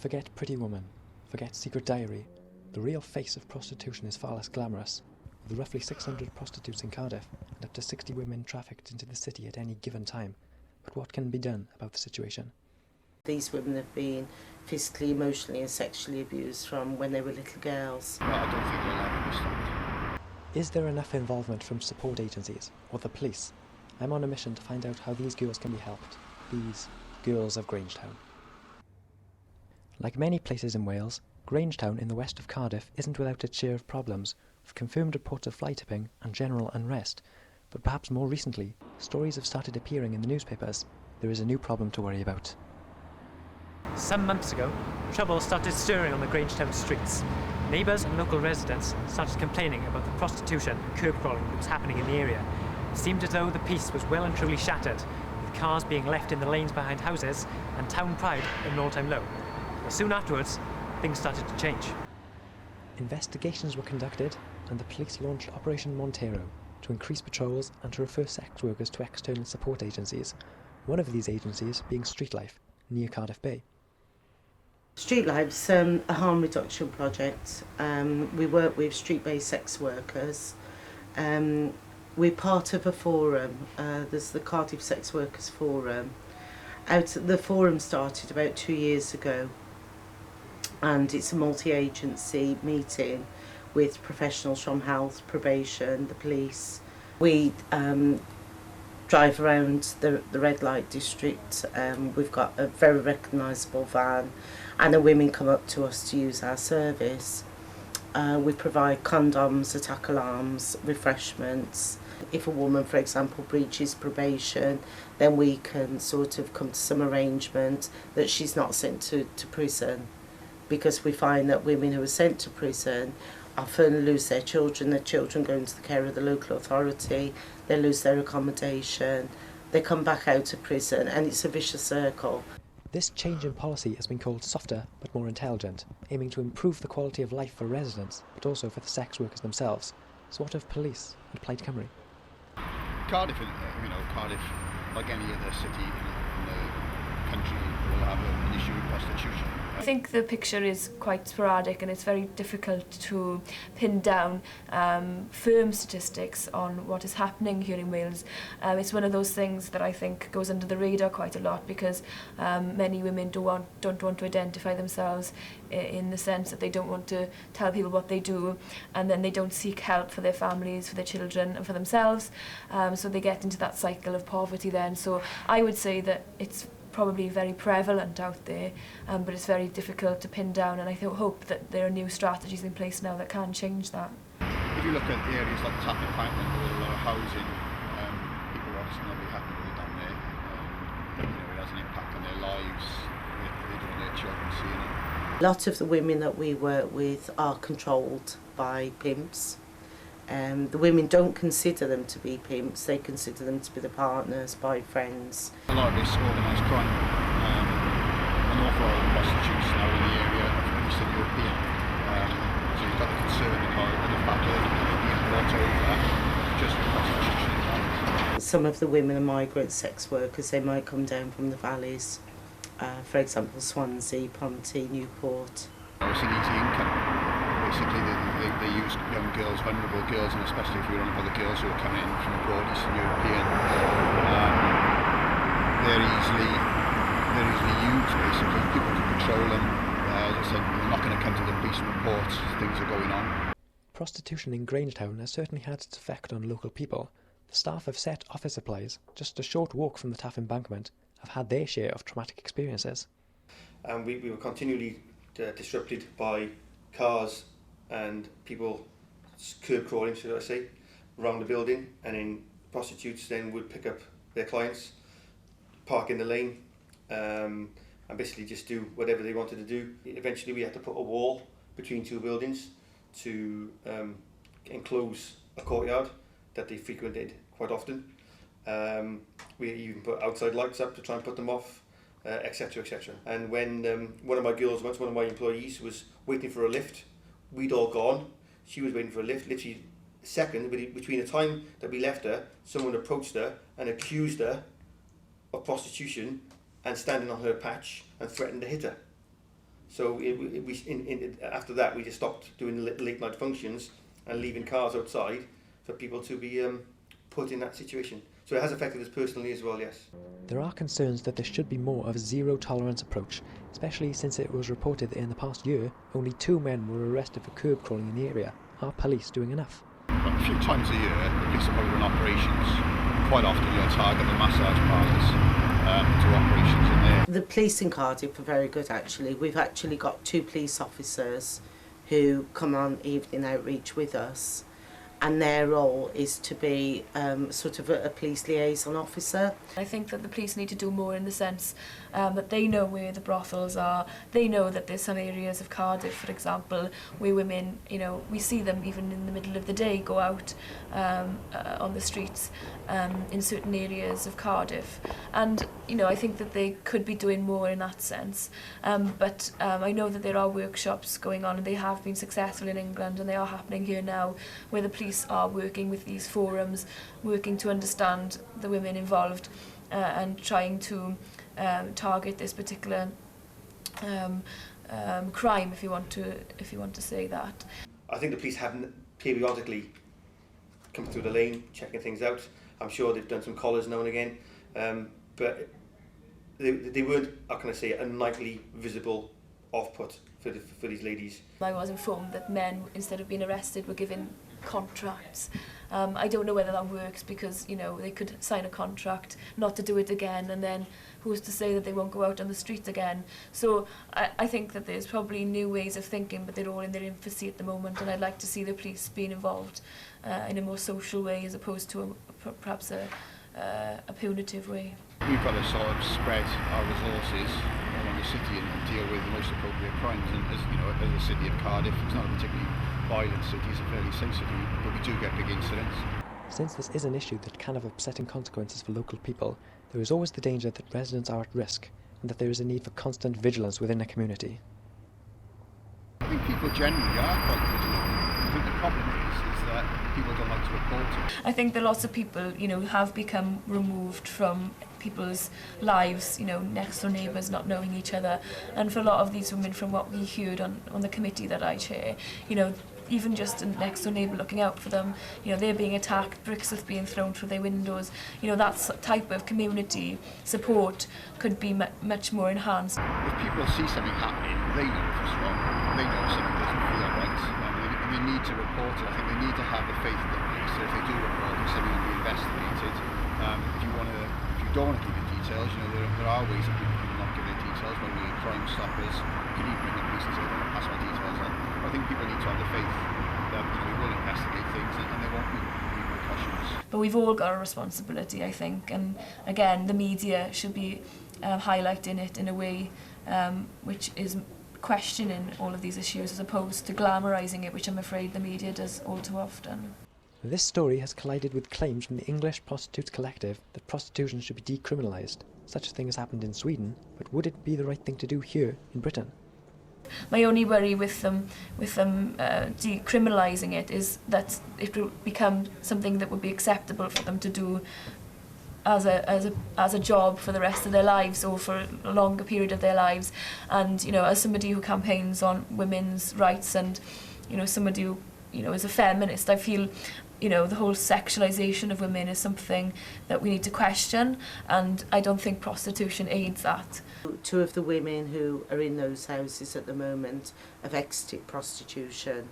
Forget Pretty Woman, forget Secret Diary. The real face of prostitution is far less glamorous, with roughly 600 prostitutes in Cardiff and up to 60 women trafficked into the city at any given time. But what can be done about the situation? These women have been physically, emotionally and sexually abused from when they were little girls. Well, I don't think they'll ever be stopped. Is there enough involvement from support agencies or the police? I'm on a mission to find out how these girls can be helped. These Girls of Grangetown. Like many places in Wales, Grangetown in the west of Cardiff isn't without its share of problems, with confirmed reports of fly tipping and general unrest. But perhaps more recently, stories have started appearing in the newspapers. There is a new problem to worry about. Some months ago, trouble started stirring on the Grangetown streets. Neighbours and local residents started complaining about the prostitution and curb crawling that was happening in the area. It seemed as though the peace was well and truly shattered, with cars being left in the lanes behind houses and town pride at an all-time low. But soon afterwards, things started to change. Investigations were conducted and the police launched Operation Montero to increase patrols and to refer sex workers to external support agencies, one of these agencies being Street Life, near Cardiff Bay. Street Life's a harm reduction project. We work with street-based sex workers. We're part of a forum. There's the Cardiff Sex Workers Forum. The forum started about 2 years ago, and it's a multi-agency meeting with professionals from health, probation, the police. We drive around the red light district. We've got a very recognisable van, and the women come up to us to use our service. We provide condoms, attack alarms, refreshments. If a woman, for example, breaches probation, then we can sort of come to some arrangement that she's not sent to prison, because we find that women who are sent to prison often lose their children go into the care of the local authority, they lose their accommodation, they come back out of prison, and it's a vicious circle. This change in policy has been called softer but more intelligent, aiming to improve the quality of life for residents, but also for the sex workers themselves. So what of police and Plaid Cymru? Cardiff, Cardiff, like any other city in the country, will have an issue with prostitution. I think the picture is quite sporadic and it's very difficult to pin down firm statistics on what is happening here in Wales. It's one of those things that I think goes under the radar quite a lot, because many women don't want to identify themselves in the sense that they don't want to tell people what they do, and then they don't seek help for their families, for their children and for themselves, so they get into that cycle of poverty then. So I would say that it's probably very prevalent out there, but it's very difficult to pin down, and I hope that there are new strategies in place now that can change that. If you look at the areas like the Tap Embankment, where there's a lot of housing, people are obviously not very happy with it down there. It has an impact on their lives. They don't want their children seeing it. A lot of the women that we work with are controlled by pimps. The women don't consider them to be pimps, they consider them to be the partners, boyfriends. A lot of this organised crime, an awful lot of prostitutes now in the area of Eastern European. So you've got the concern about the fact that they're being brought over just for prostitution. Some of the women are migrant sex workers. They might come down from the valleys, for example Swansea, Ponty, Newport. It's an easy income. Basically, they use young girls, vulnerable girls, and especially if you're on about the girls who are coming in from abroad, Eastern European, they're easily used. Basically, people can control them. As I said, they're not going to come to the police and report things are going on. Prostitution in Grangetown has certainly had its effect on local people. The staff of set office supplies, just a short walk from the Taff Embankment, have had their share of traumatic experiences. We were continually disrupted by cars and people curb crawling, should I say, around the building, and then prostitutes then would pick up their clients, park in the lane, and basically just do whatever they wanted to do. Eventually we had to put a wall between two buildings to enclose a courtyard that they frequented quite often. We even put outside lights up to try and put them off, etc, etc. And when one of my girls, one of my employees, was waiting for a lift, we'd all gone. She was waiting for a lift, literally a second, between the time that we left her, someone approached her and accused her of prostitution and standing on her patch and threatened to hit her. So after that, we just stopped doing late night functions and leaving cars outside for people to be put in that situation. So it has affected us personally as well, yes. There are concerns that there should be more of a zero-tolerance approach, especially since it was reported that in the past year, only 2 men were arrested for curb crawling in the area. Are police doing enough? A few times a year, the police are probably in operations. Quite often you'll target the massage parlours to operations in there. The police in Cardiff are very good actually. We've actually got 2 police officers who come on evening outreach with us, and their role is to be sort of a police liaison officer. I think that the police need to do more in the sense that they know where the brothels are. They know that there's some areas of Cardiff, for example, where women, you know, we see them even in the middle of the day go out on the streets in certain areas of Cardiff. And, you know, I think that they could be doing more in that sense. But I know that there are workshops going on, and they have been successful in England, and they are happening here now, where the police are working with these forums, working to understand the women involved and trying to target this particular crime, if you want to say that. I think the police have periodically come through the lane, checking things out. I'm sure they've done some collars now and again, but they weren't, how can I say, a nightly visible off-put for these ladies. I was informed that men, instead of being arrested, were given contracts. I don't know whether that works, because, you know, they could sign a contract not to do it again, and then who's to say that they won't go out on the street again? So I think that there's probably new ways of thinking, but they're all in their infancy at the moment, and I'd like to see the police being involved in a more social way, as opposed to perhaps a punitive way. We've got to sort of spread our resources around the city and deal with the most appropriate crimes. And as you know, as a city of Cardiff, it's not a particularly violent city, it's a fairly safe city, but we do get big incidents. Since this is an issue that can have upsetting consequences for local people, there is always the danger that residents are at risk, and that there is a need for constant vigilance within a community. I think people generally are quite vigilant. I think the problem is that people don't like to report it. I think that lots of people, you know, have become removed from people's lives, you know, next door neighbours not knowing each other. And for a lot of these women, from what we heard on the committee that I chair, you know, even just a next door neighbour looking out for them, you know, they're being attacked, bricks are being thrown through their windows. You know, that type of community support could be much more enhanced. If people see something happening, they know if it's wrong, they know something doesn't feel right, and they need to report it. I think they need to have the faith in the police, so if they do report it, something will be investigated. If you don't want to give your details, you know, there are ways that people can not give their details, whether we're Crime Stoppers. You can even ring the police and say, I don't want to pass my details on. I think people need to have the faith that, you know, we will investigate things and there won't be repercussions. But we've all got a responsibility, I think, and again, the media should be highlighting it in a way which is questioning all of these issues, as opposed to glamorising it, which I'm afraid the media does all too often. This story has collided with claims from the English Prostitutes Collective that prostitution should be decriminalised. Such a thing has happened in Sweden, but would it be the right thing to do here in Britain? My only worry with them decriminalising it is that it will become something that would be acceptable for them to do as a job for the rest of their lives, or for a longer period of their lives. And, you know, as somebody who campaigns on women's rights, and, you know, somebody who, you know, is a feminist, I feel, you know, the whole sexualisation of women is something that we need to question, and I don't think prostitution aids that. 2 of the women who are in those houses at the moment have exited prostitution.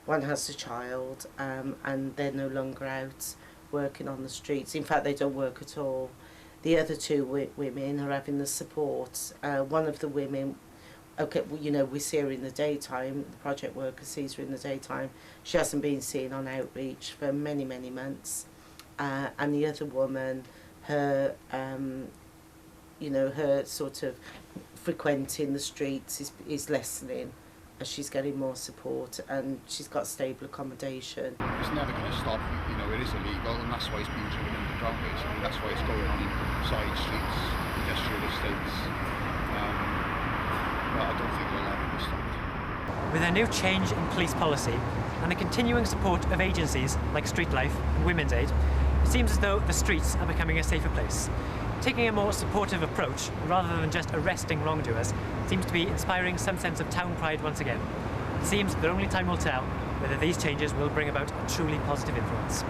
One has a child, and they're no longer out working on the streets. In fact, they don't work at all. The other 2 women are having the support. One of the women, okay, well, you know, we see her in the daytime, the project worker sees her in the daytime. She hasn't been seen on outreach for many, many months. And the other woman, her, you know, her sort of frequenting the streets is lessening as she's getting more support, and she's got stable accommodation. It's never going to stop, you know, it is illegal, and that's why it's being driven underground basically. That's why it's going on in side streets, industrial estates. But I don't think it will ever be stopped. With a new change in police policy and the continuing support of agencies like Street Life and Women's Aid, it seems as though the streets are becoming a safer place. Taking a more supportive approach, rather than just arresting wrongdoers, seems to be inspiring some sense of town pride once again. It seems that only time will tell whether these changes will bring about a truly positive influence.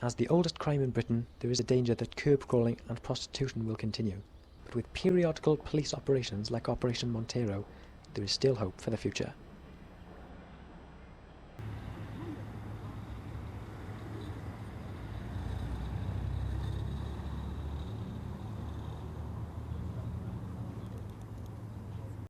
As the oldest crime in Britain, there is a danger that curb crawling and prostitution will continue. But with periodical police operations like Operation Montero, there is still hope for the future.